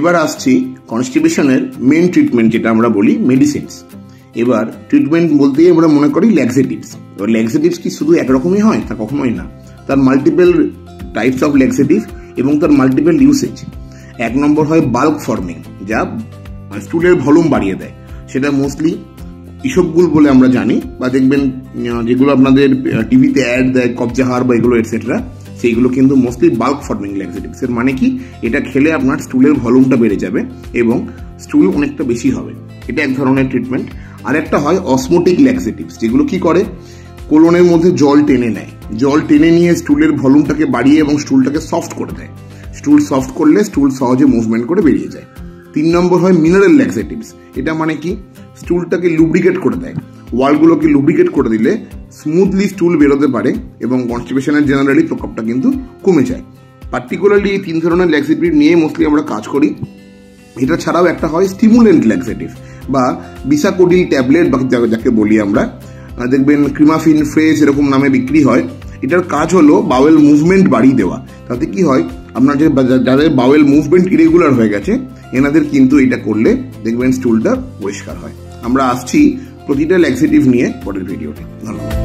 এবার আসছি কনস্টিপেশনের main treatment, যেটা আমরা বলি মেডিসিনস। এবার ট্রিটমেন্ট বলতেই আমরা মনে করি ল্যাক্সেটিভস। এবার ল্যাক্সেটিভস কি শুধু একরকমই হয়? তা কখনোই না, তার মাল্টিপল টাইপস অফ ল্যাক্সেটিভ এবং তার মাল্টিপল ইউসেজ। 1 নম্বর হয় বাল্ক ফর্মিং, যা স্টুলের ভলিউম বাড়িয়ে দেয়। সেটা মোস্টলি ইসবগুল বলে আমরা জানি, বা দেখবেন যেগুলো আপনাদের টিভিতে অ্যাড দেয়, কবজাহার বা এগুলো এটসেট্রা, সেইগুলো কিন্তু মোস্টলি বাল্ক ফর্মিং ল্যাক্সেটিভস। এর মানে কি, এটা খেলে আপনার স্টুলের ভলিউমটা বেড়ে যাবে এবং স্টুল অনেকটা বেশি হবে। এটা এক ধরনের ট্রিটমেন্ট। আর একটা হয় অসমোটিক ল্যাক্সেটিভস, যেগুলো কি করে, কোলনের মধ্যে জল টেনে নেয়। জল টেনে নিয়ে স্টুলের ভলিউমটাকে বাড়িয়ে এবং স্টুলটাকে সফট করে দেয়। স্টুল সফট করলে স্টুল সহজে মুভমেন্ট করে বেরিয়ে যায়। 3 নম্বর হয় মিনারেল ল্যাক্সেটিভস। এটা মানে কি, স্টুলটাকে লুব্রিকেট করে দেয়। ওয়ালগুলোকে লুব্রিকেট করে দিলে স্মুথলি স্টুল বেরোতে পারে এবং কনস্টিপেশনের জেনারেলি প্রকোপটা কিন্তু কমে যায়। পার্টিকুলারলি এই 3 ধরনের ল্যাক্সেটিভ নিয়ে মোস্টলি আমরা কাজ করি। এটা ছাড়াও একটা হয় স্টিমুলেন্ট ল্যাক্সেটিভ বা বিসাকোডিল ট্যাবলেট বা যাকে বলি আমরা, দেখবেন ক্রিমাফিন ফ্রেশ এরকম নামে বিক্রি হয়। এটার কাজ হলো বাওয়েল মুভমেন্ট বাড়িয়ে দেওয়া। তাতে কি হয়, আপনার যাদের বাওয়েল মুভমেন্ট ইরেগুলার হয়ে গেছে, এনাদের কিন্তু এটা করলে দেখবেন স্টুলটা পরিষ্কার হয়। আমরা আসছি প্রতিটা ল্যাক্সেটিভ নিয়ে পরের ভিডিওতে। ধন্যবাদ।